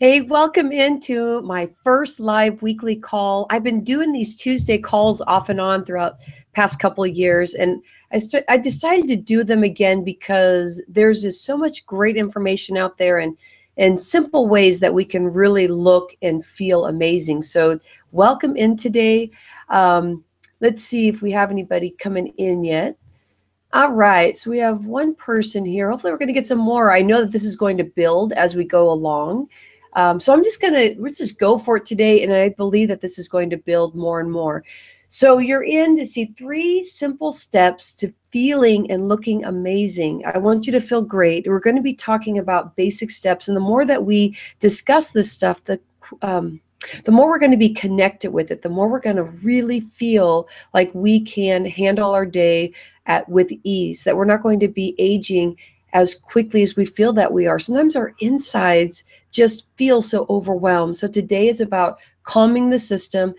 Hey, welcome into my first live weekly call. I've been doing these Tuesday calls off and on throughout past couple of years, and I decided to do them again because there's just so much great information out there and simple ways that we can really look and feel amazing. So welcome in today. Let's see if we have anybody coming in yet. All right, so we have one person here. Hopefully we're going to get some more. I know that this is going to build as we go along. So let's just go for it today. And I believe that this is going to build more and more. So you're in to see 3 simple steps to feeling and looking amazing. I want you to feel great. We're going to be talking about basic steps. And the more that we discuss this stuff, the more we're going to be connected with it, the more we're going to really feel like we can handle our day with ease, that we're not going to be aging as quickly as we feel that we are. Sometimes our insides just feel so overwhelmed. So today is about calming the system.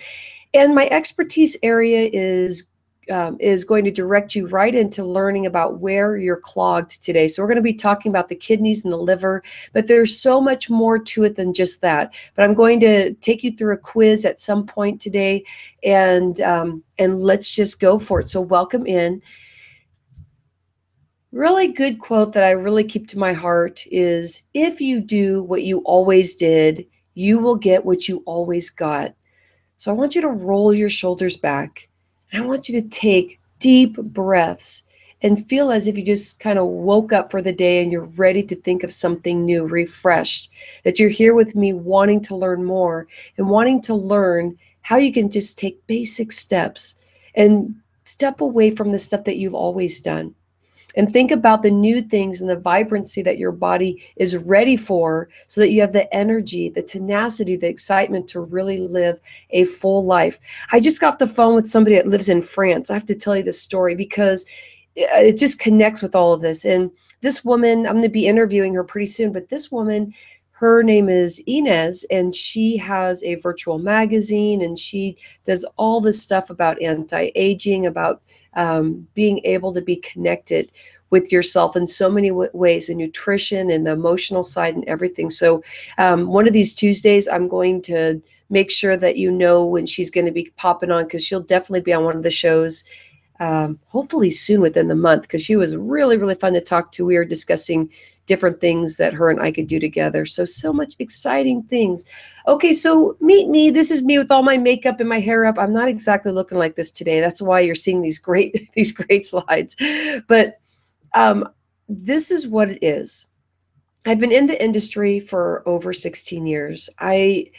And my expertise area is going to direct you right into learning about where you're clogged today. So we're going to be talking about the kidneys and the liver, but there's so much more to it than just that. But I'm going to take you through a quiz at some point today, and let's just go for it. So welcome in. Really good quote that I really keep to my heart is, if you do what you always did, you will get what you always got. So I want you to roll your shoulders back. And I want you to take deep breaths and feel as if you just kind of woke up for the day and you're ready to think of something new, refreshed, that you're here with me wanting to learn more and wanting to learn how you can just take basic steps and step away from the stuff that you've always done. And think about the new things and the vibrancy that your body is ready for, so that you have the energy, the tenacity, the excitement to really live a full life. I just got off the phone with somebody that lives in France. I have to tell you this story because it just connects with all of this. And this woman, I'm going to be interviewing her pretty soon, but this woman, her name is Inez, and she has a virtual magazine, and she does all this stuff about anti-aging, about being able to be connected with yourself in so many ways, the nutrition and the emotional side and everything. So one of these Tuesdays, I'm going to make sure that you know when she's going to be popping on, because she'll definitely be on one of the shows hopefully soon within the month, because she was really, really fun to talk to. We were discussing different things that her and I could do together. So much exciting things. Okay, so meet me. This is me with all my makeup and my hair up. I'm not exactly looking like this today. That's why you're seeing these great slides. But this is what it is. I've been in the industry for over 16 years. I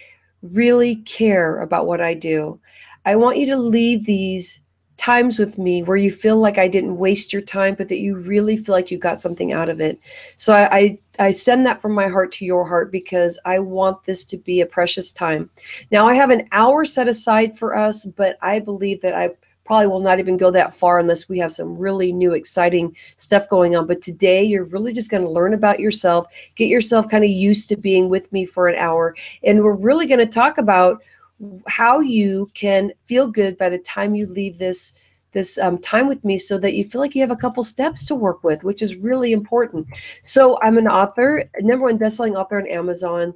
really care about what I do. I want you to leave these times with me where you feel like I didn't waste your time, but that you really feel like you got something out of it. So I send that from my heart to your heart, because I want this to be a precious time. Now, I have an hour set aside for us, but I believe that I probably will not even go that far unless we have some really new, exciting stuff going on. But today, you're really just going to learn about yourself, get yourself kind of used to being with me for an hour. And we're really going to talk about how you can feel good by the time you leave this time with me, so that you feel like you have a couple steps to work with, which is really important. So I'm an author, #1 bestselling author on Amazon.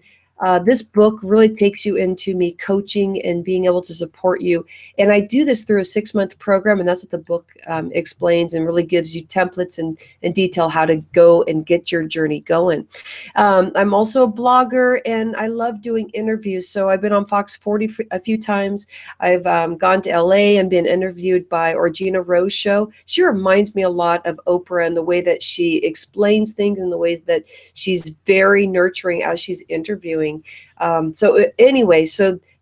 This book really takes you into me coaching and being able to support you. And I do this through a 6-month program, and that's what the book explains, and really gives you templates and detail how to go and get your journey going. I'm also a blogger, and I love doing interviews. So I've been on Fox 40 a few times. I've gone to LA and been interviewed by Orgina Rose show. She reminds me a lot of Oprah in the way that she explains things, and the ways that she's very nurturing as she's interviewing. So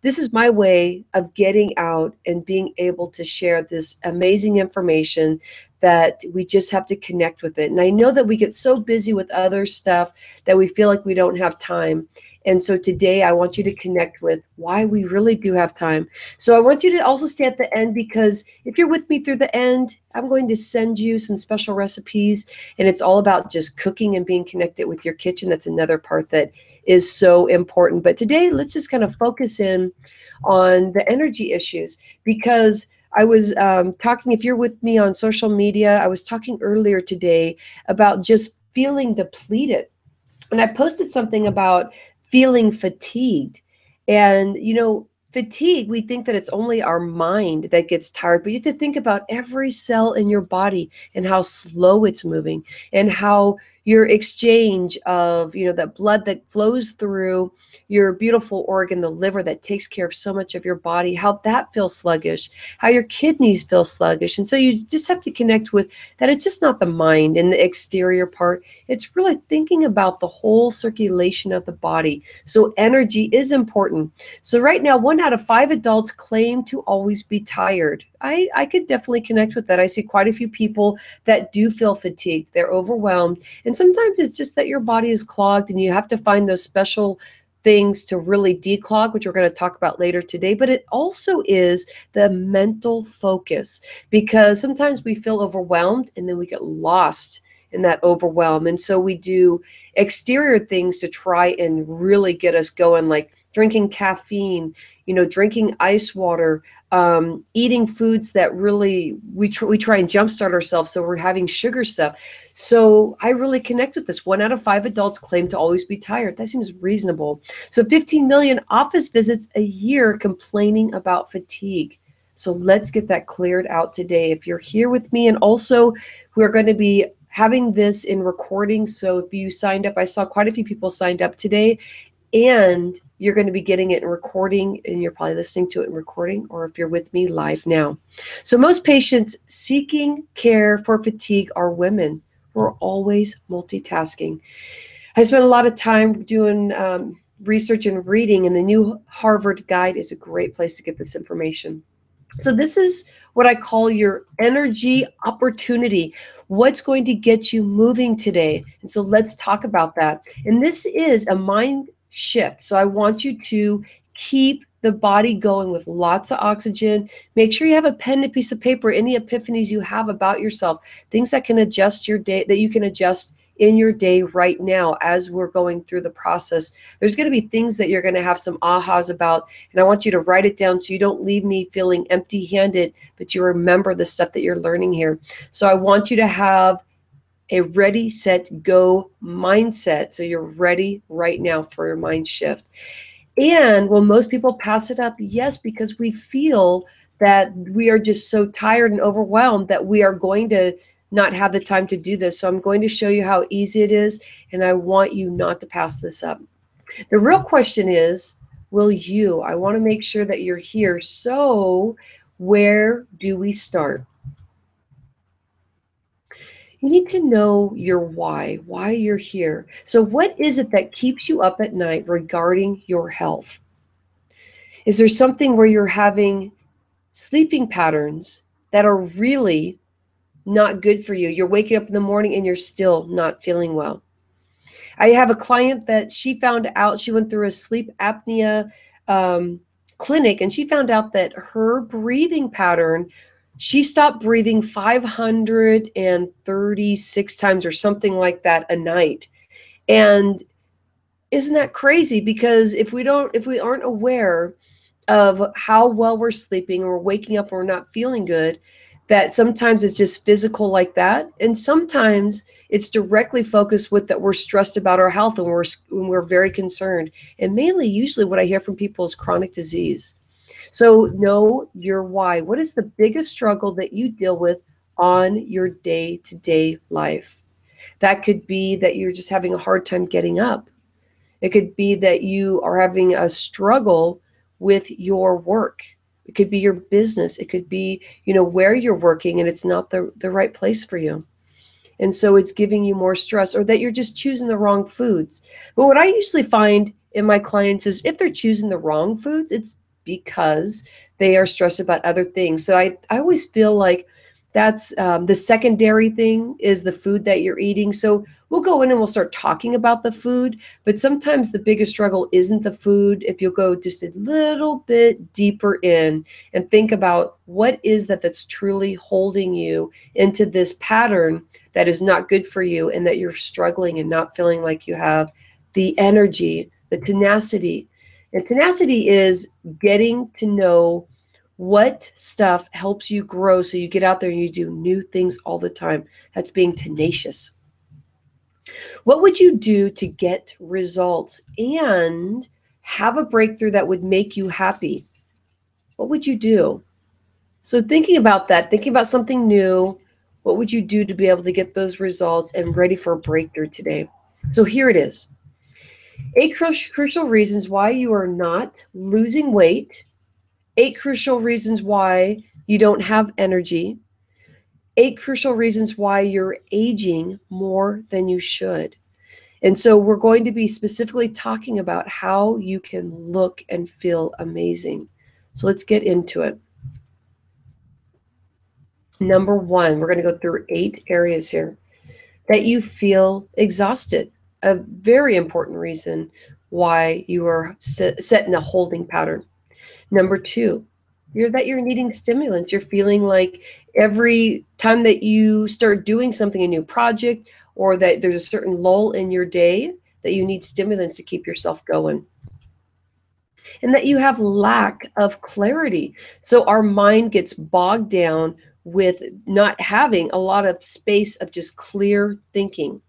this is my way of getting out and being able to share this amazing information, that we just have to connect with it. And I know that we get so busy with other stuff that we feel like we don't have time. And so today I want you to connect with why we really do have time. So I want you to also stay at the end, because if you're with me through the end, I'm going to send you some special recipes, and it's all about just cooking and being connected with your kitchen. That's another part that is so important. But today, let's just kind of focus in on the energy issues, because I was talking, if you're with me on social media, I was talking earlier today about just feeling depleted. And I posted something about feeling fatigued. And, fatigue, we think that it's only our mind that gets tired, but you have to think about every cell in your body and how slow it's moving, and how your exchange of, that blood that flows through your beautiful organ, the liver, that takes care of so much of your body, how that feels sluggish, how your kidneys feel sluggish. And so you just have to connect with that. It's just not the mind and the exterior part. It's really thinking about the whole circulation of the body. So energy is important. So right now, 1 out of 5 adults claim to always be tired. I could definitely connect with that. I see quite a few people that do feel fatigued. They're overwhelmed. And sometimes it's just that your body is clogged and you have to find those special things to really declog, which we're going to talk about later today. But it also is the mental focus, because sometimes we feel overwhelmed and then we get lost in that overwhelm. And so we do exterior things to try and really get us going, like drinking caffeine, drinking ice water, eating foods that really we try and jumpstart ourselves. So we're having sugar stuff. So I really connect with this. 1 out of 5 adults claim to always be tired. That seems reasonable. So 15 million office visits a year complaining about fatigue. So let's get that cleared out today. If you're here with me, and also we're going to be having this in recording. So if you signed up, I saw quite a few people signed up today, and you're going to be getting it in recording, and you're probably listening to it in recording, or if you're with me live now. So most patients seeking care for fatigue are women. We're always multitasking. I spent a lot of time doing research and reading, and the new Harvard Guide is a great place to get this information. So this is what I call your energy opportunity. What's going to get you moving today? And so let's talk about that. And this is a mind shift. So I want you to keep the body going with lots of oxygen. Make sure you have a pen and a piece of paper, any epiphanies you have about yourself, things that can adjust your day, that you can adjust in your day right now as we're going through the process. There's going to be things that you're going to have some ahas about, and I want you to write it down so you don't leave me feeling empty-handed, but you remember the stuff that you're learning here. So I want you to have a ready, set, go mindset. So you're ready right now for your mind shift. And will most people pass it up? Yes, because we feel that we are just so tired and overwhelmed that we are going to not have the time to do this. So I'm going to show you how easy it is, and I want you not to pass this up. The real question is, will you? I want to make sure that you're here. So where do we start? You need to know your why you're here. So what is it that keeps you up at night regarding your health? Is there something where you're having sleeping patterns that are really not good for you? You're waking up in the morning and you're still not feeling well. I have a client that she found out, she went through a sleep apnea clinic, and she found out that her breathing pattern, she stopped breathing 536 times or something like that a night. And isn't that crazy? Because if we aren't aware of how well we're sleeping, and we're waking up and we're not feeling good, that sometimes it's just physical like that, and sometimes it's directly focused with that we're stressed about our health, and we're very concerned. And mainly, usually what I hear from people is chronic disease. So know your why. What is the biggest struggle that you deal with on your day-to-day life? That could be that you're just having a hard time getting up. It could be that you are having a struggle with your work. It could be your business. It could be, where you're working and it's not the right place for you. And so it's giving you more stress, or that you're just choosing the wrong foods. But what I usually find in my clients is if they're choosing the wrong foods, it's because they are stressed about other things. So I always feel like that's the secondary thing is the food that you're eating. So we'll go in and we'll start talking about the food, but sometimes the biggest struggle isn't the food. If you'll go just a little bit deeper in and think about what is that's truly holding you into this pattern that is not good for you, and that you're struggling and not feeling like you have the energy, the tenacity. And tenacity is getting to know what stuff helps you grow so you get out there and you do new things all the time. That's being tenacious. What would you do to get results and have a breakthrough that would make you happy? What would you do? So thinking about that, thinking about something new, what would you do to be able to get those results and ready for a breakthrough today? So here it is. 8 crucial reasons why you are not losing weight. 8 crucial reasons why you don't have energy. 8 crucial reasons why you're aging more than you should. And so we're going to be specifically talking about how you can look and feel amazing. So let's get into it. Number 1, we're going to go through 8 areas here. That you feel exhausted, a very important reason why you are set in a holding pattern. Number 2, you're needing stimulants. You're feeling like every time that you start doing something, a new project, or that there's a certain lull in your day, that you need stimulants to keep yourself going. And that you have lack of clarity. So our mind gets bogged down with not having a lot of space of just clear thinking.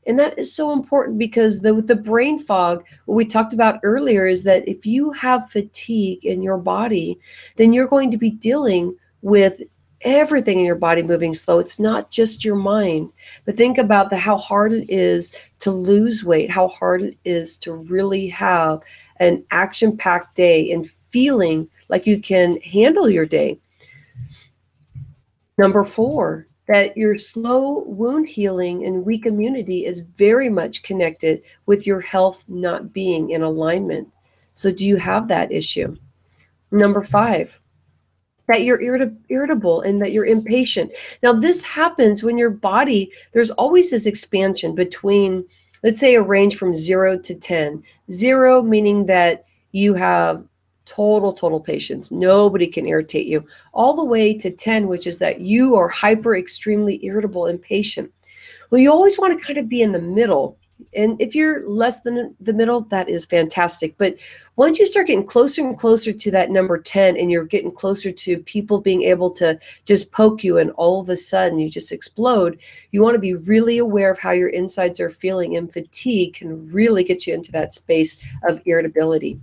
And that is so important because the brain fog, what we talked about earlier, is that if you have fatigue in your body, then you're going to be dealing with everything in your body moving slow. It's not just your mind. But think about how hard it is to lose weight, how hard it is to really have an action-packed day and feeling like you can handle your day. Number 4, that your slow wound healing and weak immunity is very much connected with your health not being in alignment. So do you have that issue? Number 5, that you're irritable and that you're impatient. Now, this happens when your body, there's always this expansion between, let's say, a range from 0 to 10. 0 meaning that you have total patience. Nobody can irritate you. All the way to 10, which is that you are hyper, extremely irritable, impatient. Well, you always want to kind of be in the middle. And if you're less than the middle, that is fantastic. But once you start getting closer and closer to that number 10, and you're getting closer to people being able to just poke you and all of a sudden you just explode, you want to be really aware of how your insides are feeling, and fatigue can really get you into that space of irritability.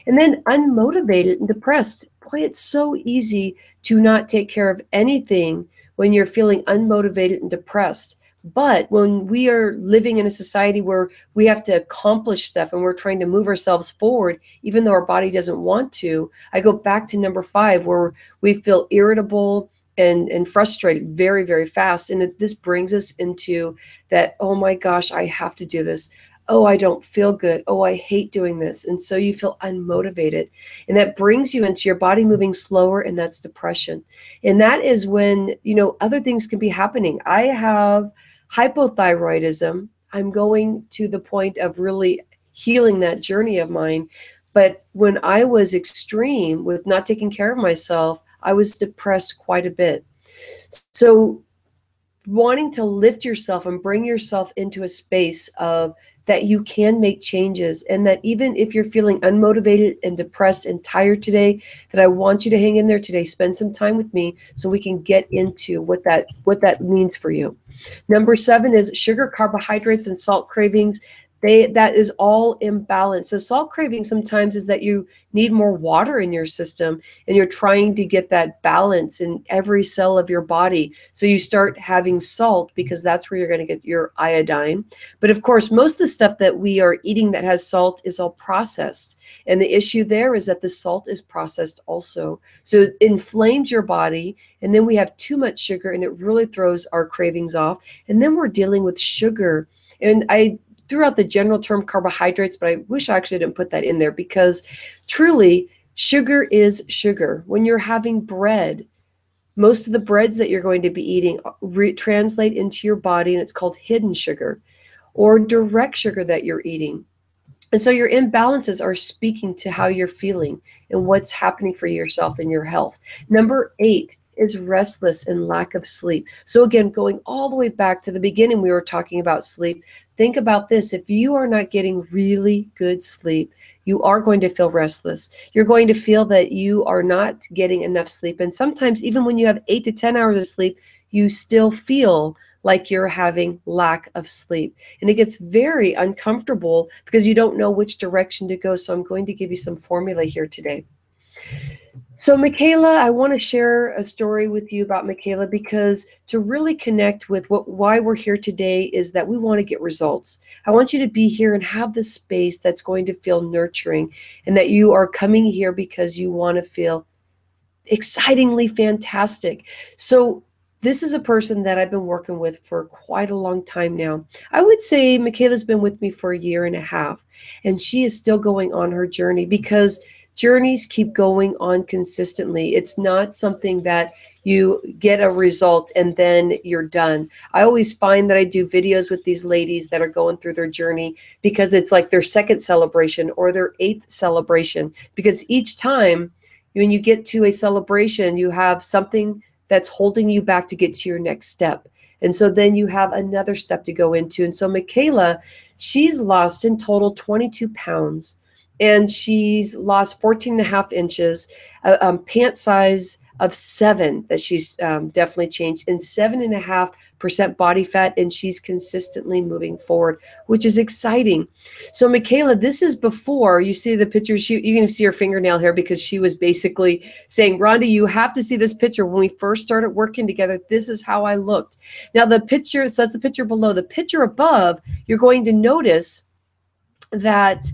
And then unmotivated and depressed. Boy, it's so easy to not take care of anything when you're feeling unmotivated and depressed. But when we are living in a society where we have to accomplish stuff and we're trying to move ourselves forward, even though our body doesn't want to, I go back to number 5, where we feel irritable and frustrated very fast. And this brings us into that, oh my gosh, I have to do this. Oh, I don't feel good. Oh, I hate doing this. And so you feel unmotivated. And that brings you into your body moving slower, and that's depression. And that is when, other things can be happening. I have hypothyroidism. I'm going to the point of really healing that journey of mine. But when I was extreme with not taking care of myself, I was depressed quite a bit. So wanting to lift yourself and bring yourself into a space of that you can make changes, and that even if you're feeling unmotivated and depressed and tired today, that I want you to hang in there today. Spend some time with me so we can get into what that means for you. Number 7 is sugar, carbohydrates, and salt cravings. That is all imbalanced. So salt craving sometimes is that you need more water in your system, and you're trying to get that balance in every cell of your body. So you start having salt because that's where you're going to get your iodine. But of course, most of the stuff that we are eating that has salt is all processed. And the issue there is that the salt is processed also. So it inflames your body, and then we have too much sugar, and it really throws our cravings off. And then we're dealing with sugar. And I threw out the general term carbohydrates, but I wish I actually didn't put that in there, because truly sugar is sugar. When you're having bread, most of the breads that you're going to be eating translate into your body, and it's called hidden sugar or direct sugar that you're eating. And so your imbalances are speaking to how you're feeling and what's happening for yourself and your health. Number 8 is restless and lack of sleep. So again, going all the way back to the beginning, we were talking about sleep. Think about this. If you are not getting really good sleep, you are going to feel restless. You're going to feel that you are not getting enough sleep. And sometimes even when you have 8 to 10 hours of sleep, you still feel like you're having lack of sleep. And it gets very uncomfortable because you don't know which direction to go. So I'm going to give you some formula here today. So, Michaela, I want to share a story with you about Michaela because to really connect with why we're here today is that we want to get results. I want you to be here and have this space that's going to feel nurturing, and that you are coming here because you want to feel excitingly fantastic. So, this is a person that I've been working with for quite a long time now. I would say Michaela's been with me for a year and a half, and she is still going on her journey because journeys keep going on consistently. It's not something that you get a result and then you're done. I always find that I do videos with these ladies that are going through their journey because it's like their second celebration or their eighth celebration, because each time when you get to a celebration, you have something that's holding you back to get to your next step. And so then you have another step to go into. And so Michaela, she's lost in total 22 pounds, and she's lost 14 and a half inches, pant size of 7 that she's definitely changed, and 7.5% body fat, and she's consistently moving forward, which is exciting. So Michaela, this is before you see the pictures. You can see her fingernail here because she was basically saying, Rhonda, you have to see this picture. When we first started working together, this is how I looked. Now the picture, so that's the picture below. The picture above, you're going to notice that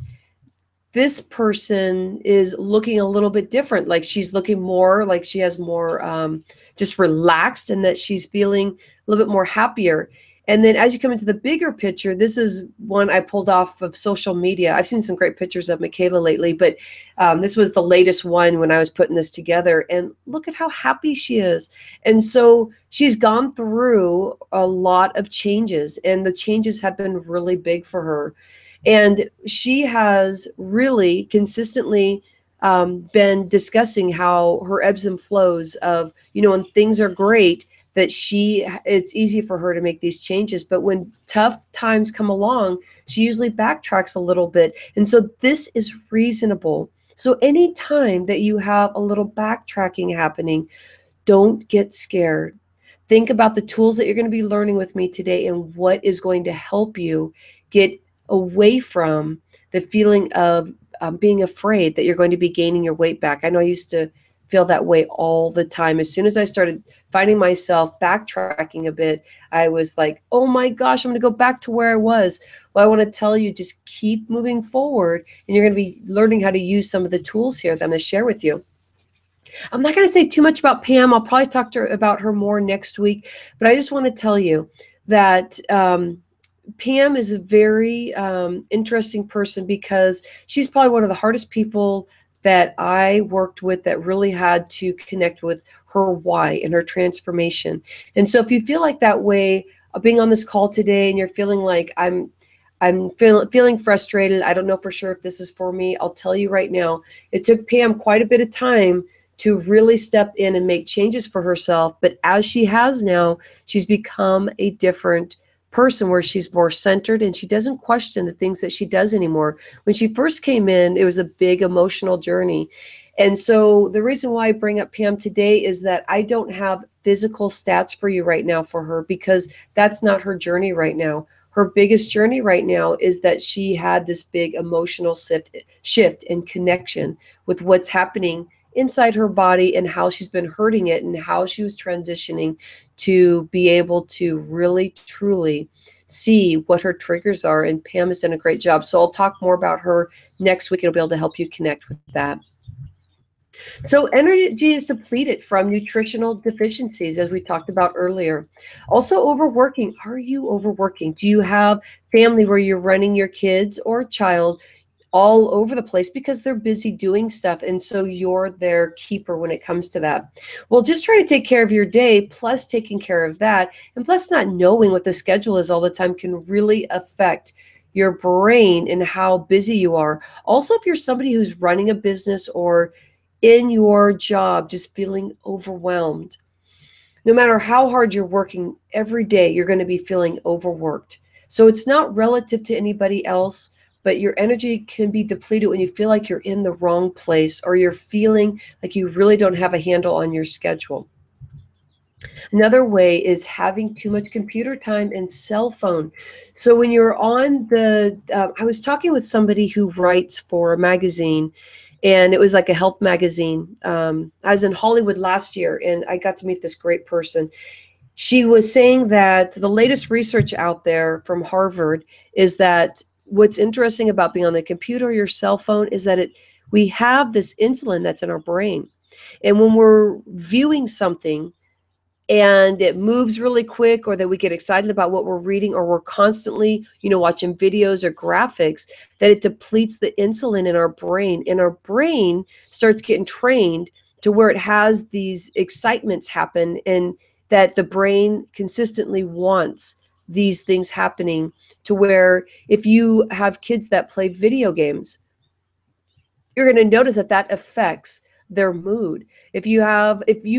this person is looking a little bit different. Like she's looking more like she has more just relaxed, and that she's feeling a little bit more happier. And then as you come into the bigger picture, this is one I pulled off of social media. I've seen some great pictures of Michaela lately, but this was the latest one when I was putting this together. And look at how happy she is. And so she's gone through a lot of changes, and the changes have been really big for her. And she has really consistently been discussing how her ebbs and flows of, when things are great, that it's easy for her to make these changes. But when tough times come along, she usually backtracks a little bit. And so this is reasonable. So anytime that you have a little backtracking happening, don't get scared. Think about the tools that you're going to be learning with me today and what is going to help you get away from the feeling of being afraid that you're going to be gaining your weight back. I know I used to feel that way all the time. As soon as I started finding myself backtracking a bit, I was like, oh my gosh, I'm going to go back to where I was. Well, I want to tell you, just keep moving forward, and you're going to be learning how to use some of the tools here that I'm going to share with you. I'm not going to say too much about Pam. I'll probably talk to her about her more next week, but I just want to tell you that Pam is a very interesting person because she's probably one of the hardest people that I worked with that really had to connect with her why and her transformation. And so if you feel like that way, being on this call today and you're feeling like I'm feeling frustrated, I don't know for sure if this is for me, I'll tell you right now, it took Pam quite a bit of time to really step in and make changes for herself. But as she has now, she's become a different person where she's more centered and she doesn't question the things that she does anymore. When she first came in, it was a big emotional journey. And so the reason why I bring up Pam today is that I don't have physical stats for you right now for her, because that's not her journey right now. Her biggest journey right now is that she had this big emotional shift and connection with what's happening inside her body and how she's been hurting it and how she was transitioning to be able to really, truly see what her triggers are. And Pam has done a great job. So I'll talk more about her next week. It'll be able to help you connect with that. So energy is depleted from nutritional deficiencies, as we talked about earlier. Also overworking. Are you overworking? Do you have family where you're running your kids or child all over the place because they're busy doing stuff, and so you're their keeper when it comes to that? Well, just try to take care of your day, plus taking care of that, and plus not knowing what the schedule is all the time can really affect your brain and how busy you are. Also, if you're somebody who's running a business or in your job just feeling overwhelmed, no matter how hard you're working every day, you're going to be feeling overworked. So it's not relative to anybody else, but your energy can be depleted when you feel like you're in the wrong place or you're feeling like you really don't have a handle on your schedule. Another way is having too much computer time and cell phone. So when you're on I was talking with somebody who writes for a magazine, and it was like a health magazine. I was in Hollywood last year, and I got to meet this great person. She was saying that the latest research out there from Harvard is that what's interesting about being on the computer or your cell phone is that we have this insulin that's in our brain. And when we're viewing something and it moves really quick, or that we get excited about what we're reading, or we're constantly, watching videos or graphics, that it depletes the insulin in our brain, and our brain starts getting trained to where it has these excitements happen, and that the brain consistently wants these things happening, to where if you have kids that play video games, you're going to notice that that affects their mood. If you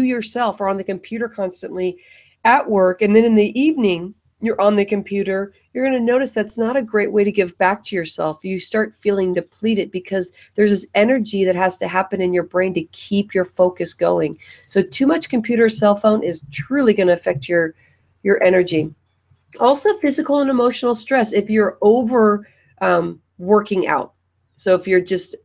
yourself are on the computer constantly at work, and then in the evening you're on the computer, you're going to notice that's not a great way to give back to yourself. You start feeling depleted because there's this energy that has to happen in your brain to keep your focus going. So too much computer, cell phone is truly going to affect your energy. Also, physical and emotional stress. If you're over working out, so if you're just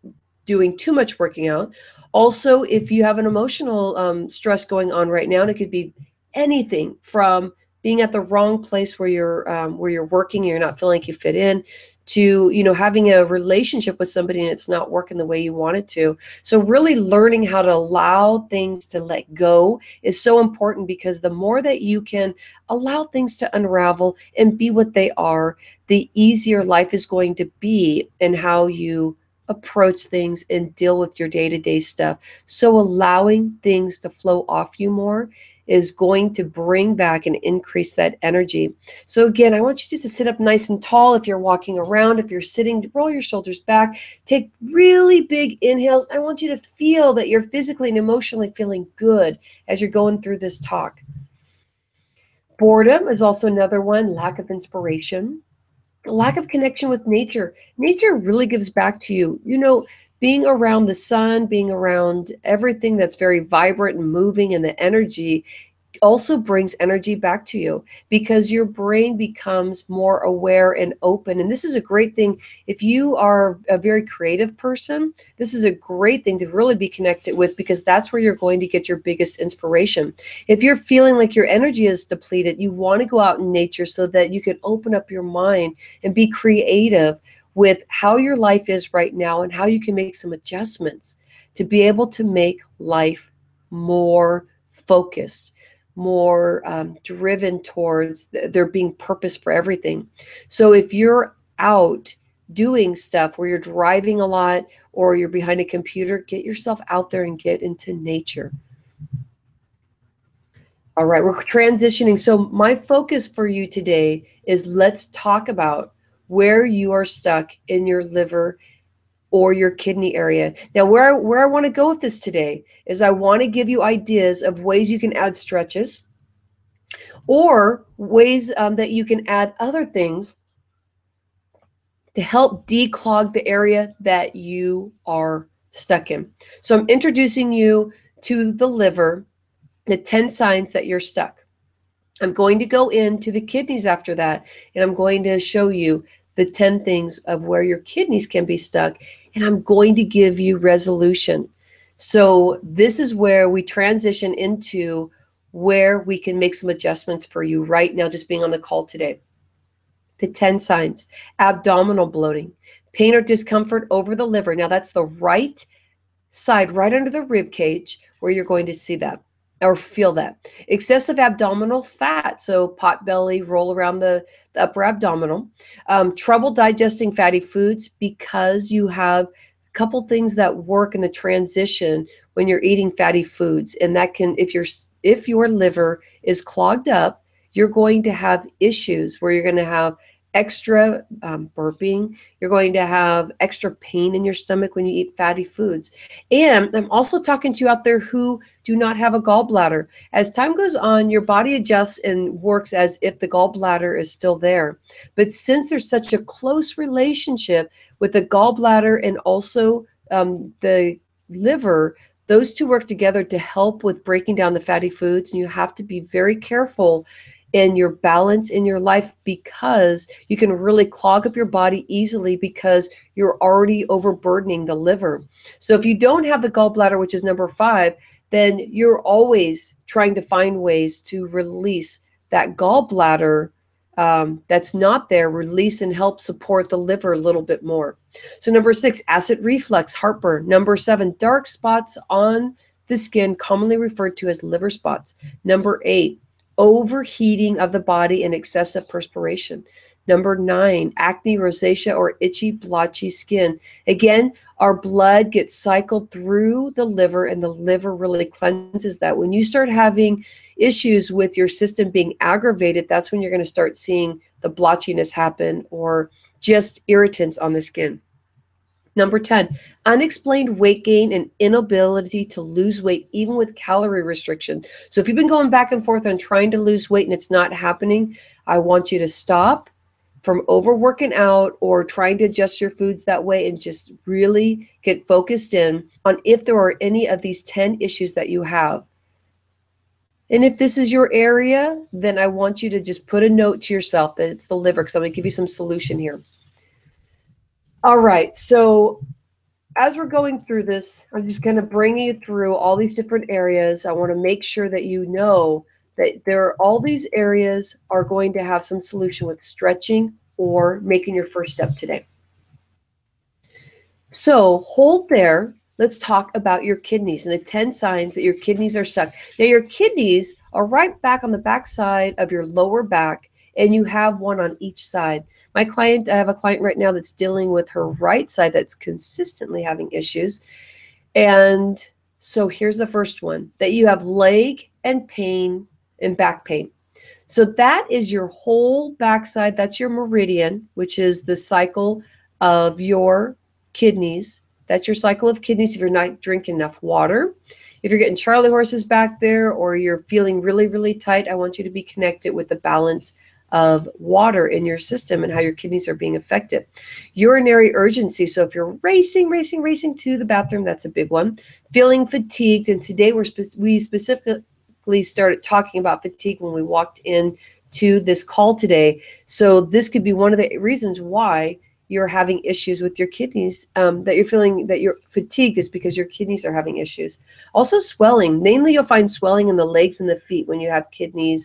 doing too much working out. Also, if you have an emotional stress going on right now, and it could be anything from being at the wrong place where you're working and you're not feeling like you fit in, to having a relationship with somebody and it's not working the way you want it to. So really learning how to allow things to let go is so important, because the more that you can allow things to unravel and be what they are, the easier life is going to be in how you approach things and deal with your day-to-day stuff. So allowing things to flow off you more is going to bring back and increase that energy. So again, I want you just to sit up nice and tall. If you're walking around, if you're sitting, roll your shoulders back, take really big inhales. I want you to feel that you're physically and emotionally feeling good as you're going through this talk. Boredom is also another one. Lack of inspiration, lack of connection with nature. Nature really gives back to you. Being around the sun, being around everything that's very vibrant and moving, and the energy also brings energy back to you, because your brain becomes more aware and open. And this is a great thing. If you are a very creative person, this is a great thing to really be connected with, because that's where you're going to get your biggest inspiration. If you're feeling like your energy is depleted, you want to go out in nature so that you can open up your mind and be creative with how your life is right now and how you can make some adjustments to be able to make life more focused, more driven towards there being purpose for everything. So if you're out doing stuff where you're driving a lot or you're behind a computer, get yourself out there and get into nature. All right, we're transitioning. So my focus for you today is, let's talk about where you are stuck in your liver or your kidney area. Now, where I want to go with this today is, I want to give you ideas of ways you can add stretches, or ways that you can add other things to help declog the area that you are stuck in. So I'm introducing you to the liver, the 10 signs that you're stuck. I'm going to go into the kidneys after that, and I'm going to show you the 10 things of where your kidneys can be stuck, and I'm going to give you resolution. So this is where we transition into where we can make some adjustments for you right now, just being on the call today. The 10 signs: abdominal bloating, pain or discomfort over the liver. Now that's the right side, right under the rib cage, where you're going to see that or feel that. Excessive abdominal fat, so pot belly, roll around the upper abdominal. Trouble digesting fatty foods, because you have a couple things that work in the transition when you're eating fatty foods, and that can, if your liver is clogged up, you're going to have issues where you're going to have extra burping. You're going to have extra pain in your stomach when you eat fatty foods. And I'm also talking to you out there who do not have a gallbladder. As time goes on, your body adjusts and works as if the gallbladder is still there. But since there's such a close relationship with the gallbladder and also the liver, Those two work together to help with breaking down the fatty foods, and you have to be very careful in your balance in your life, because you can really clog up your body easily because you're already overburdening the liver. So if you don't have the gallbladder, which is number 5, then you're always trying to find ways to release that gallbladder that's not there, release and help support the liver a little bit more. So number 6, acid reflux, heartburn. Number 7, dark spots on the skin, commonly referred to as liver spots. Number 8, overheating of the body and excessive perspiration. Number 9, acne, rosacea, or itchy, blotchy skin. Again, our blood gets cycled through the liver, and the liver really cleanses that. When you start having issues with your system being aggravated, that's when you're going to start seeing the blotchiness happen, or just irritants on the skin. Number 10, unexplained weight gain and inability to lose weight, even with calorie restriction. So if you've been going back and forth on trying to lose weight and it's not happening, I want you to stop from overworking out or trying to adjust your foods that way, and just really get focused in on if there are any of these 10 issues that you have. And if this is your area, then I want you to just put a note to yourself that it's the liver, because I'm going to give you some solution here. All right, so as we're going through this, I'm just going to bring you through all these different areas. I want to make sure that you know that all these areas are going to have some solution with stretching or making your first step today. So hold there. Let's talk about your kidneys and the 10 signs that your kidneys are stuck. Now, your kidneys are right back on the back side of your lower back, and you have one on each side. I have a client right now that's dealing with her right side that's consistently having issues. And so here's the first one, that you have leg and pain and back pain. So that is your whole backside. That's your meridian, which is the cycle of your kidneys. That's your cycle of kidneys if you're not drinking enough water. If you're getting Charlie horses back there, or you're feeling really, really tight, I want you to be connected with the balance of water in your system and how your kidneys are being affected. Urinary urgency. So if you're racing to the bathroom, that's a big one. Feeling fatigued. And today we specifically started talking about fatigue when we walked in to this call today. So this could be one of the reasons why you're having issues with your kidneys, that you're feeling that you're fatigued, is because your kidneys are having issues. Also swelling. Mainly you'll find swelling in the legs and the feet when you have kidney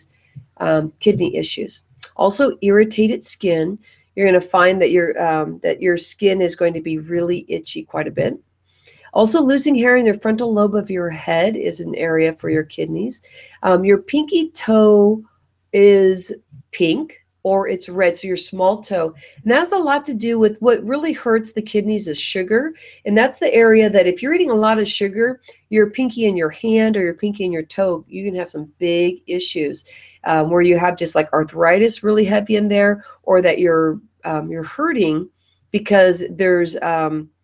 issues. Also irritated skin. You're going to find that your skin is going to be really itchy quite a bit. Also losing hair in the frontal lobe of your head is an area for your kidneys. Your pinky toe is pink, or it's red, so your small toe. And that has a lot to do with what really hurts the kidneys is sugar. And that's the area that if you're eating a lot of sugar, your pinky in your hand or your pinky in your toe, you can have some big issues where you have just like arthritis really heavy in there, or that you're hurting because there's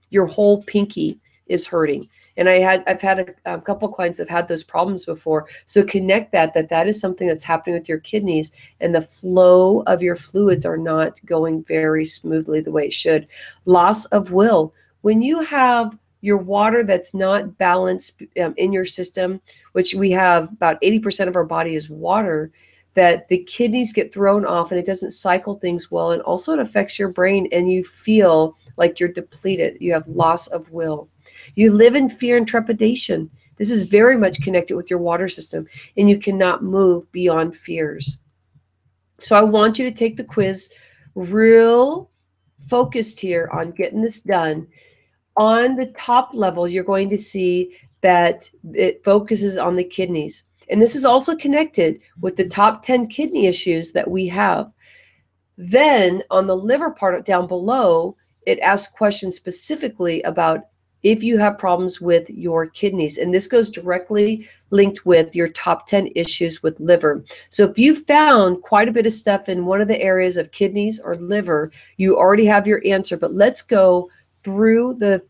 your whole pinky is hurting. And I've had a couple clients that have had those problems before. So connect that is something that's happening with your kidneys, and the flow of your fluids are not going very smoothly the way it should. Loss of will. When you have your water that's not balanced in your system, which we have about 80% of our body is water, that the kidneys get thrown off and it doesn't cycle things well. And also it affects your brain, and you feel like you're depleted. You have loss of will. You live in fear and trepidation. This is very much connected with your water system, and you cannot move beyond fears. So I want you to take the quiz real focused here on getting this done. On the top level, you're going to see that it focuses on the kidneys. And this is also connected with the top 10 kidney issues that we have. Then on the liver part down below, it asks questions specifically about if you have problems with your kidneys. And this goes directly linked with your top 10 issues with liver. So if you found quite a bit of stuff in one of the areas of kidneys or liver, you already have your answer. But let's go through the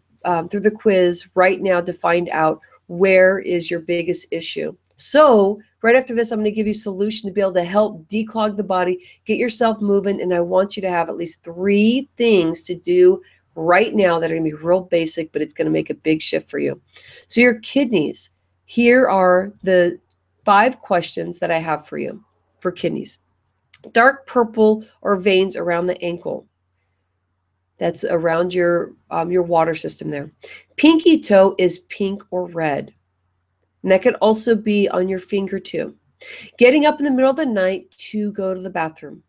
quiz right now to find out where is your biggest issue. So right after this, I'm going to give you a solution to be able to help declog the body, get yourself moving, and I want you to have at least 3 things to do right now that are going to be real basic, but it's going to make a big shift for you. So your kidneys, here are the 5 questions that I have for you for kidneys. Dark purple or veins around the ankle. That's around your water system there. Pinky toe is pink or red. And that could also be on your finger too. Getting up in the middle of the night to go to the bathroom.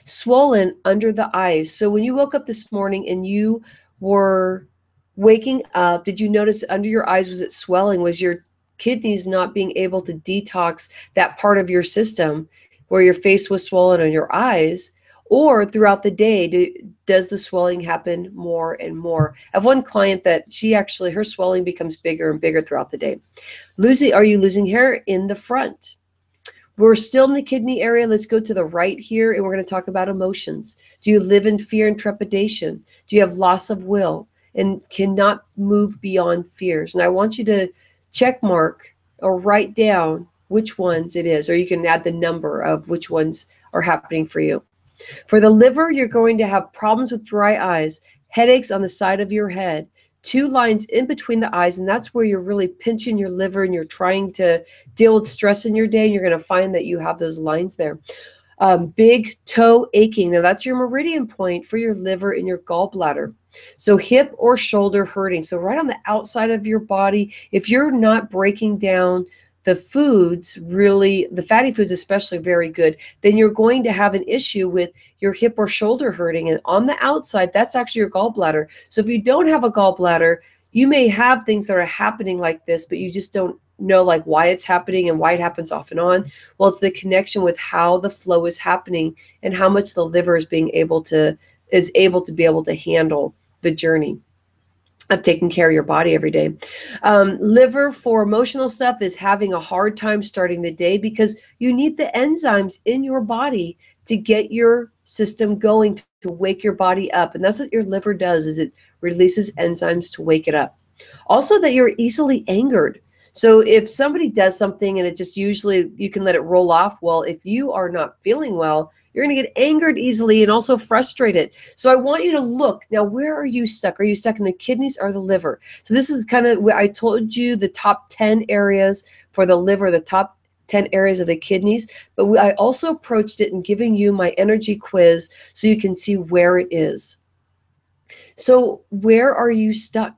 Swollen under the eyes. So when you woke up this morning and you were waking up, did you notice under your eyes, was it swelling? Was your kidneys not being able to detox that part of your system where your face was swollen on your eyes? Or throughout the day, does the swelling happen more and more? I have one client that her swelling becomes bigger and bigger throughout the day. Are you losing hair in the front? We're still in the kidney area. Let's go to the right here, and we're going to talk about emotions. Do you live in fear and trepidation? Do you have loss of will and cannot move beyond fears? And I want you to check mark or write down which ones it is, or you can add the number of which ones are happening for you. For the liver, you're going to have problems with dry eyes, headaches on the side of your head, 2 lines in between the eyes, and that's where you're really pinching your liver and you're trying to deal with stress in your day, and you're going to find that you have those lines there. Big toe aching. Now, that's your meridian point for your liver and your gallbladder. So hip or shoulder hurting. So right on the outside of your body, if you're not breaking down the foods, really, the fatty foods especially, very good, then you're going to have an issue with your hip or shoulder hurting. And on the outside, that's actually your gallbladder. So if you don't have a gallbladder, you may have things that are happening like this, but you just don't know like why it's happening and why it happens off and on. Well, it's the connection with how the flow is happening and how much the liver is able to be able to handle the journey of taking care of your body every day. Liver for emotional stuff is having a hard time starting the day because you need the enzymes in your body to get your system going, to wake your body up. And that's what your liver does, is it releases enzymes to wake it up. Also, that you're easily angered. So if somebody does something and it just usually you can let it roll off. Well, if you are not feeling well, you're going to get angered easily and also frustrated. So I want you to look. Now, where are you stuck? Are you stuck in the kidneys or the liver? So this is kind of where I told you the top 10 areas for the liver, the top 10 areas of the kidneys. But I also approached it in giving you my energy quiz so you can see where it is. So where are you stuck?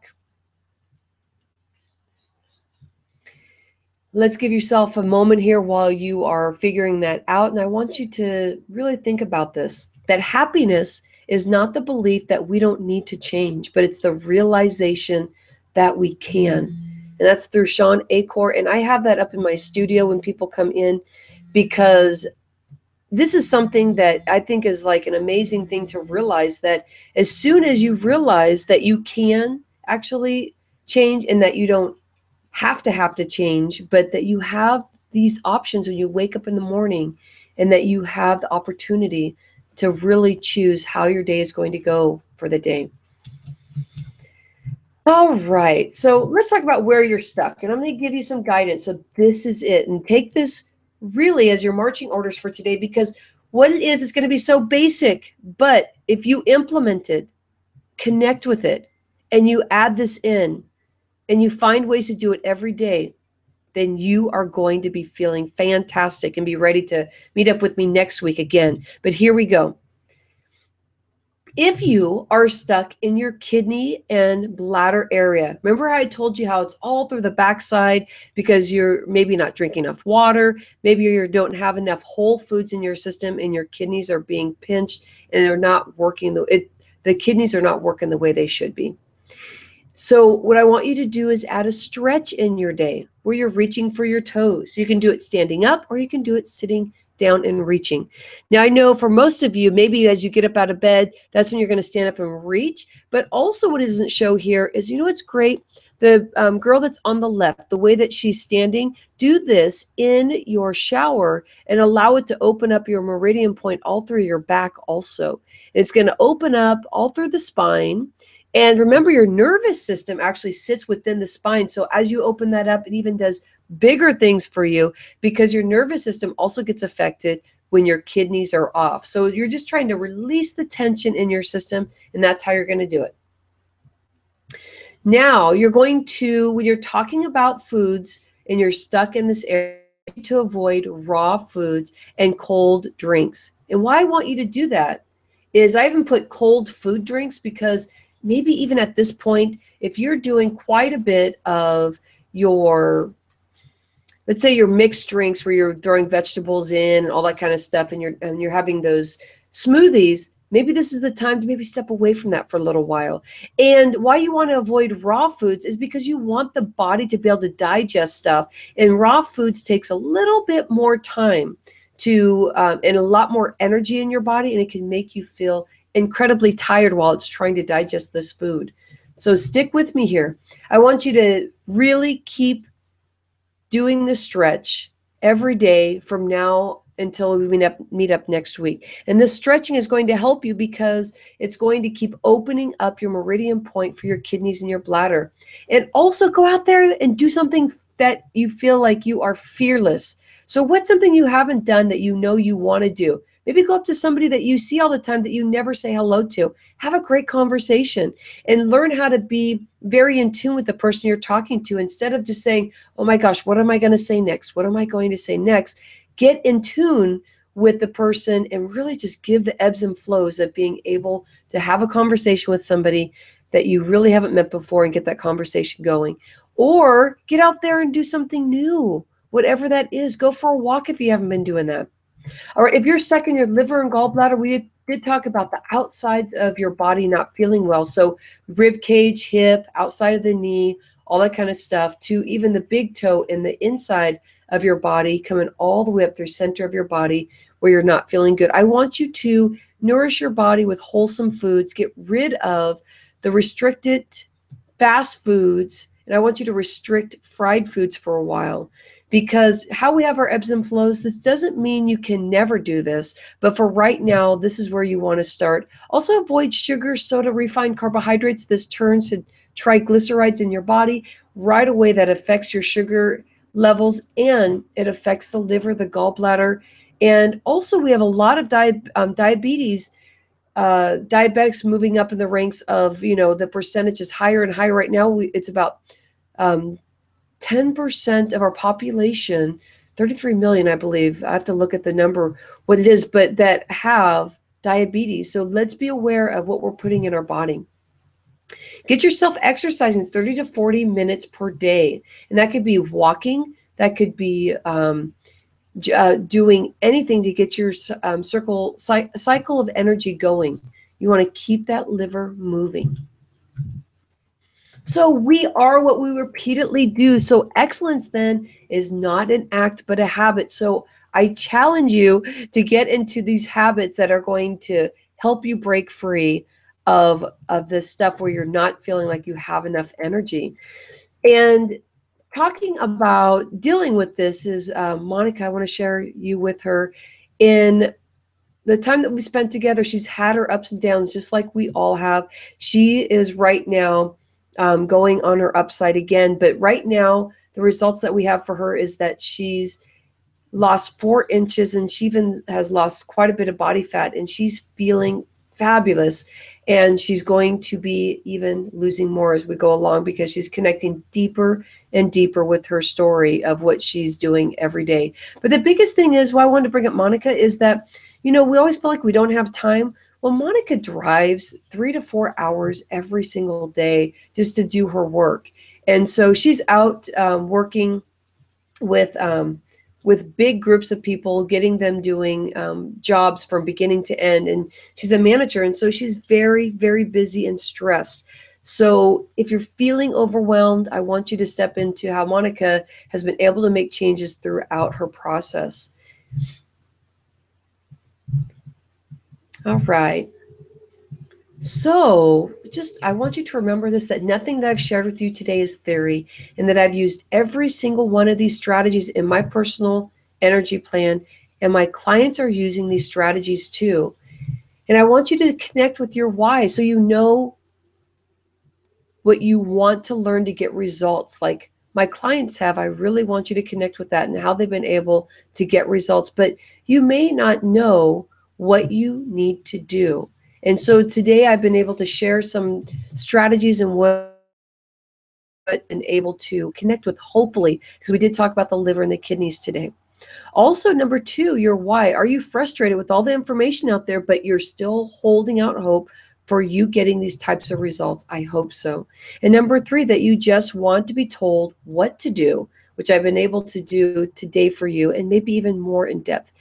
Let's give yourself a moment here while you are figuring that out. And I want you to really think about this, that happiness is not the belief that we don't need to change, but it's the realization that we can. And that's through Sean Acor. And I have that up in my studio when people come in, because this is something that I think is like an amazing thing to realize, that as soon as you realize that you can actually change and that you don't have to change, but that you have these options when you wake up in the morning, and that you have the opportunity to really choose how your day is going to go for the day. All right, so let's talk about where you're stuck, and I'm going to give you some guidance. So this is it, and take this really as your marching orders for today, because what it is, it's going to be so basic, but if you implement it, connect with it, and you add this in, and you find ways to do it every day, then you are going to be feeling fantastic and be ready to meet up with me next week again. But here we go. If you are stuck in your kidney and bladder area, remember how I told you how it's all through the backside because you're maybe not drinking enough water, maybe you don't have enough whole foods in your system and your kidneys are being pinched and they're not working, the kidneys are not working the way they should be. So what I want you to do is add a stretch in your day where you're reaching for your toes. You can do it standing up or you can do it sitting down and reaching. Now, I know for most of you, maybe as you get up out of bed, that's when you're going to stand up and reach. But also what it doesn't show here is, you know what's great? The girl that's on the left, the way that she's standing, do this in your shower and allow it to open up your meridian point all through your back also. It's going to open up all through the spine. And remember, your nervous system actually sits within the spine. So as you open that up, it even does bigger things for you because your nervous system also gets affected when your kidneys are off. So you're just trying to release the tension in your system, and that's how you're going to do it. Now, you're going to, when you're talking about foods and you're stuck in this area, to avoid raw foods and cold drinks. And why I want you to do that is I even put cold food drinks because maybe even at this point, if you're doing quite a bit of your, let's say your mixed drinks where you're throwing vegetables in and all that kind of stuff, and you're having those smoothies, maybe this is the time to maybe step away from that for a little while. And why you want to avoid raw foods is because you want the body to be able to digest stuff. And raw foods takes a little bit more time to, and a lot more energy in your body, and it can make you feel incredibly tired while it's trying to digest this food. So stick with me here. I want you to really keep doing the stretch every day from now until we meet up next week. And this stretching is going to help you because it's going to keep opening up your meridian point for your kidneys and your bladder. And also go out there and do something that you feel like you are fearless. So what's something you haven't done that you know you want to do? Maybe go up to somebody that you see all the time that you never say hello to. Have a great conversation and learn how to be very in tune with the person you're talking to instead of just saying, oh my gosh, what am I going to say next? What am I going to say next? Get in tune with the person and really just give the ebbs and flows of being able to have a conversation with somebody that you really haven't met before and get that conversation going. Or get out there and do something new, whatever that is. Go for a walk if you haven't been doing that. All right, if you're stuck in your liver and gallbladder, we did talk about the outsides of your body not feeling well. So rib cage, hip, outside of the knee, all that kind of stuff, to even the big toe and the inside of your body, coming all the way up through center of your body where you're not feeling good. I want you to nourish your body with wholesome foods, get rid of the restricted fast foods, and I want you to restrict fried foods for a while. Because how we have our ebbs and flows, this doesn't mean you can never do this, but for right now, this is where you want to start. Also avoid sugar, soda, refined carbohydrates. This turns to triglycerides in your body. Right away, that affects your sugar levels, and it affects the liver, the gallbladder. And also we have a lot of diabetes, diabetics moving up in the ranks of, the percentage is higher and higher right now. It's about 10% of our population, 33 million, I believe. I have to look at the number, what it is, but that have diabetes. So let's be aware of what we're putting in our body. Get yourself exercising 30 to 40 minutes per day. And that could be walking. That could be doing anything to get your cycle of energy going. You want to keep that liver moving. So we are what we repeatedly do. So excellence then is not an act, but a habit. So I challenge you to get into these habits that are going to help you break free of this stuff where you're not feeling like you have enough energy. And talking about dealing with this is Monica. I want to share you with her. In the time that we spent together, she's had her ups and downs just like we all have. She is right now going on her upside again. But right now, the results that we have for her is that she's lost 4 inches, and she even has lost quite a bit of body fat, and she's feeling fabulous. And she's going to be even losing more as we go along because she's connecting deeper and deeper with her story of what she's doing every day. But the biggest thing is, why I wanted to bring up Monica, is that, we always feel like we don't have time. Well, Monica drives 3 to 4 hours every single day just to do her work. And so she's out working with big groups of people, getting them doing jobs from beginning to end. And she's a manager, and so she's very, very busy and stressed. So if you're feeling overwhelmed, I want you to step into how Monica has been able to make changes throughout her process. All right. So I want you to remember this, that nothing that I've shared with you today is theory, and that I've used every single one of these strategies in my personal energy plan, and my clients are using these strategies too. And I want you to connect with your why, so you know what you want to learn to get results like my clients have. I really want you to connect with that and how they've been able to get results. But you may not know what you need to do. And so today I've been able to share some strategies and what and able to connect with, hopefully, because we did talk about the liver and the kidneys today. Also, number two, your why. Are you frustrated with all the information out there, but you're still holding out hope for you getting these types of results? I hope so. And number three, that you just want to be told what to do, which I've been able to do today for you, and maybe even more in depth,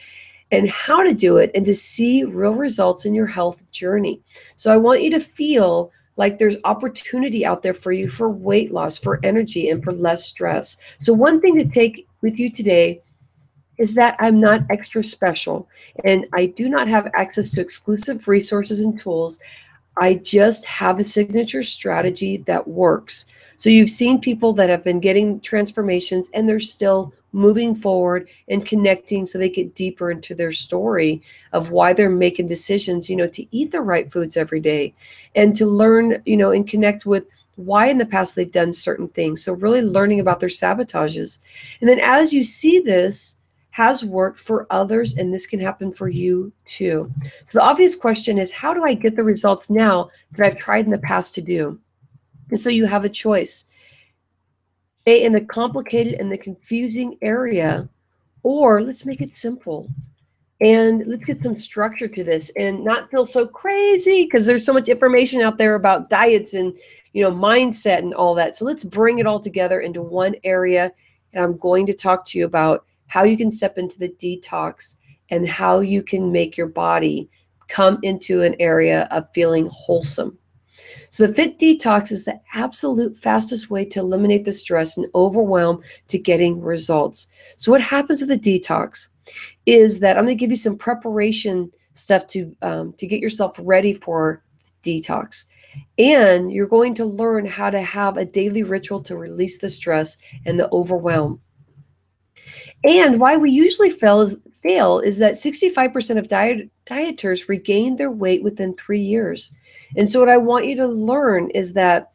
and how to do it, and to see real results in your health journey. So I want you to feel like there's opportunity out there for you for weight loss, for energy, and for less stress. So one thing to take with you today is that I'm not extra special, and I do not have access to exclusive resources and tools. I just have a signature strategy that works. So you've seen people that have been getting transformations and they're still moving forward and connecting, so they get deeper into their story of why they're making decisions, to eat the right foods every day, and to learn, and connect with why in the past they've done certain things. So really learning about their sabotages. And then as you see this has worked for others, and this can happen for you too. So the obvious question is, how do I get the results now that I've tried in the past to do? And so you have a choice. Stay in the complicated and the confusing area, or let's make it simple. And let's get some structure to this and not feel so crazy, because there's so much information out there about diets and, mindset and all that. So let's bring it all together into one area. And I'm going to talk to you about how you can step into the detox and how you can make your body come into an area of feeling wholesome. So the Fit Detox is the absolute fastest way to eliminate the stress and overwhelm to getting results. So what happens with the detox is that I'm going to give you some preparation stuff to get yourself ready for detox. And you're going to learn how to have a daily ritual to release the stress and the overwhelm. And why we usually fail is that 65% of dieters regain their weight within 3 years. And so what I want you to learn is that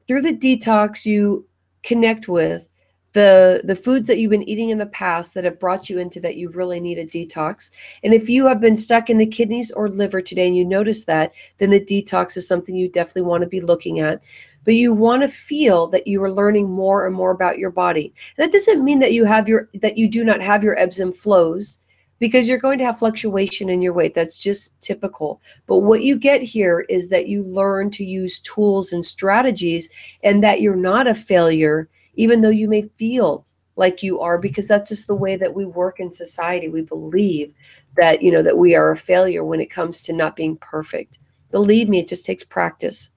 through the detox, you connect with the foods that you've been eating in the past that have brought you into that you really need a detox. And if you have been stuck in the kidneys or liver today and you notice that, then the detox is something you definitely want to be looking at. But you want to feel that you are learning more and more about your body. And that doesn't mean that you do not have your ebbs and flows, because you're going to have fluctuation in your weight. That's just typical. But what you get here is that you learn to use tools and strategies, and that you're not a failure, even though you may feel like you are, because that's just the way that we work in society. We believe that, that we are a failure when it comes to not being perfect. Believe me, it just takes practice.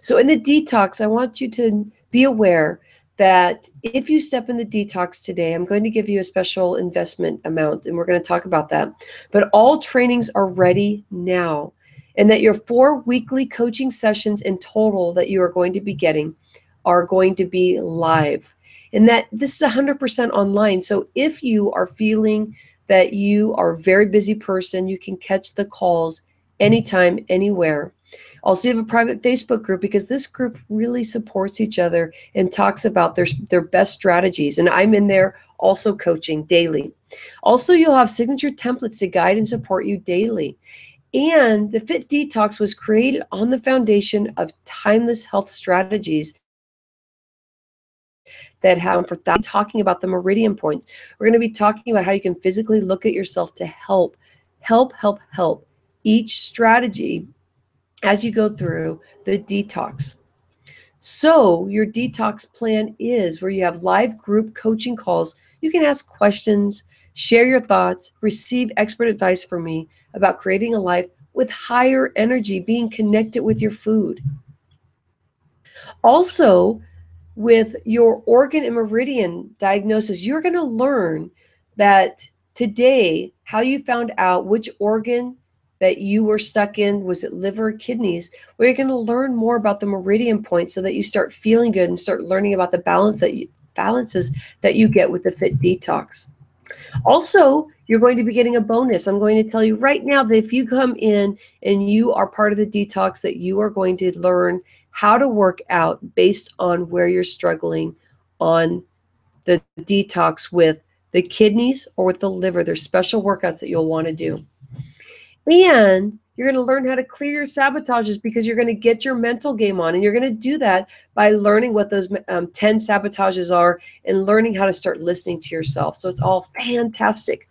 So in the detox, I want you to be aware that if you step in the detox today, I'm going to give you a special investment amount, and we're going to talk about that. But all trainings are ready now, and that your 4 weekly coaching sessions in total that you are going to be getting are going to be live, and that this is 100% online. So if you are feeling that you are a very busy person, you can catch the calls anytime, anywhere. Also, you have a private Facebook group, because this group really supports each other and talks about their best strategies. And I'm in there also coaching daily. Also, you'll have signature templates to guide and support you daily. And the Fit Detox was created on the foundation of timeless health strategies that have for talking about the meridian points. We're going to be talking about how you can physically look at yourself to help each strategy as you go through the detox. So your detox plan is where you have live group coaching calls. You can ask questions, share your thoughts, receive expert advice from me about creating a life with higher energy, being connected with your food. Also, with your organ and meridian diagnosis, you're going to learn that today how you found out which organ that you were stuck in. Was it liver, kidneys? Where you're going to learn more about the meridian points, so that you start feeling good and start learning about the balances that you get with the Fit Detox. Also, you're going to be getting a bonus. I'm going to tell you right now that if you come in and you are part of the detox, that you are going to learn how to work out based on where you're struggling on the detox with the kidneys, or with the liver. There's special workouts that you'll want to do. And you're going to learn how to clear your sabotages because you're going to get your mental game on. And you're going to do that by learning what those 10 sabotages are and learning how to start listening to yourself. So it's all fantastic.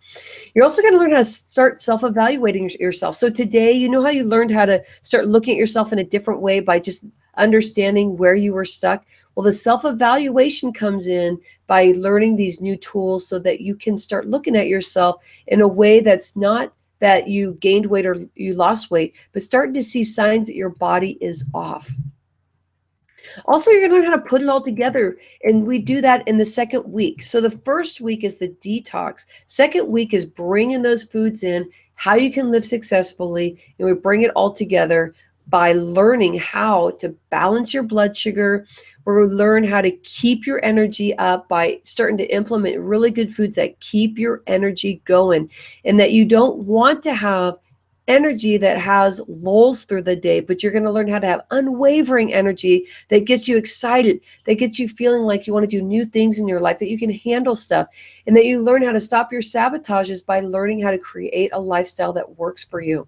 You're also going to learn how to start self-evaluating yourself. So today, you know how you learned how to start looking at yourself in a different way by just understanding where you were stuck? Well, the self-evaluation comes in by learning these new tools so that you can start looking at yourself in a way that's not that you gained weight or you lost weight, but starting to see signs that your body is off. Also, you're going to learn how to put it all together, and we do that in the second week. So the first week is the detox. Second week is bringing those foods in, how you can live successfully, and we bring it all together by learning how to balance your blood sugar. We're going to learn how to keep your energy up by starting to implement really good foods that keep your energy going, and that you don't want to have energy that has lulls through the day, but you're going to learn how to have unwavering energy that gets you excited, that gets you feeling like you want to do new things in your life, that you can handle stuff, and that you learn how to stop your sabotages by learning how to create a lifestyle that works for you.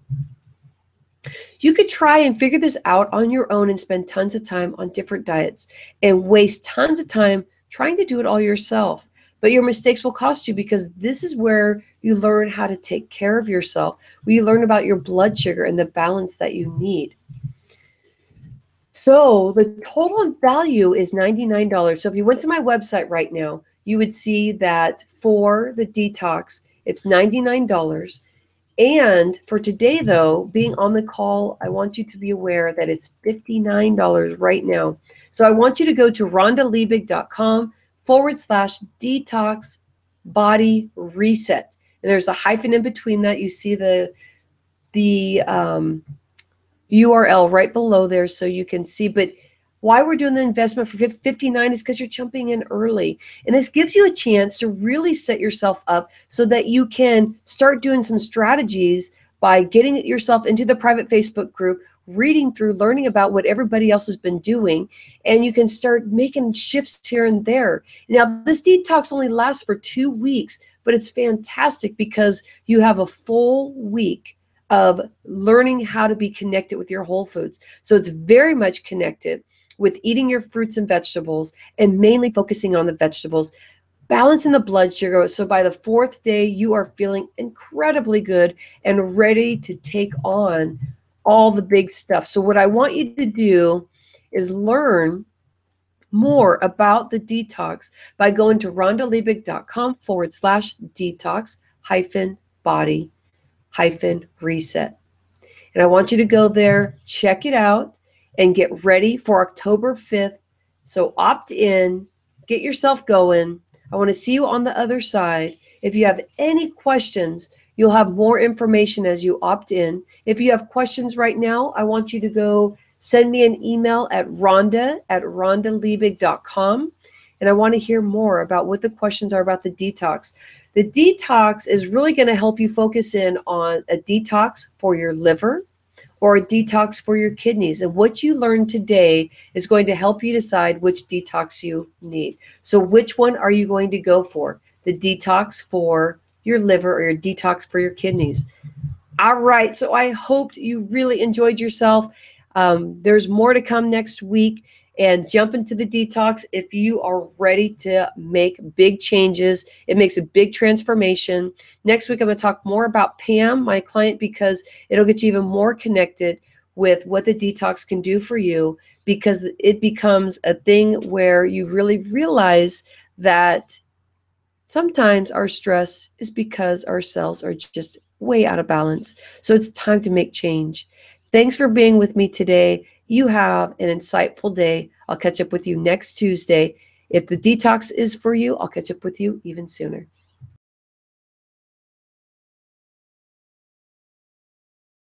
You could try and figure this out on your own and spend tons of time on different diets and waste tons of time trying to do it all yourself. But your mistakes will cost you, because this is where you learn how to take care of yourself, where you learn about your blood sugar and the balance that you need. So the total value is $99. So if you went to my website right now, you would see that for the detox, it's $99. And for today, though, being on the call, I want you to be aware that it's $59 right now. So I want you to go to rhondaliebig.com/detox body reset. And there's a hyphen in between that. You see the URL right below there so you can see. But why we're doing the investment for $59 is because you're jumping in early. And this gives you a chance to really set yourself up so that you can start doing some strategies by getting yourself into the private Facebook group, reading through, learning about what everybody else has been doing, and you can start making shifts here and there. Now, this detox only lasts for 2 weeks, but it's fantastic because you have a full week of learning how to be connected with your whole foods. So it's very much connected with eating your fruits and vegetables, and mainly focusing on the vegetables, balancing the blood sugar. So by the 4th day, you are feeling incredibly good and ready to take on all the big stuff. So what I want you to do is learn more about the detox by going to rhondaliebig.com/detox-body-reset. And I want you to go there, check it out, and get ready for October 5th. So opt in, get yourself going. I want to see you on the other side. If you have any questions, you'll have more information as you opt in. If you have questions right now, I want you to go send me an email at rhondaliebig.com. And I want to hear more about what the questions are about the detox. The detox is really going to help you focus in on a detox for your liver or a detox for your kidneys. And what you learn today is going to help you decide which detox you need. So which one are you going to go for? The detox for your liver or your detox for your kidneys? All right. So I hope you really enjoyed yourself. There's more to come next week. And jump into the detox if you are ready to make big changes. It makes a big transformation. Next week, I'm going to talk more about Pam, my client, because it'll get you even more connected with what the detox can do for you, because it becomes a thing where you really realize that sometimes our stress is because our cells are just way out of balance. So it's time to make change. Thanks for being with me today. You have an insightful day. I'll catch up with you next Tuesday. If the detox is for you, I'll catch up with you even sooner.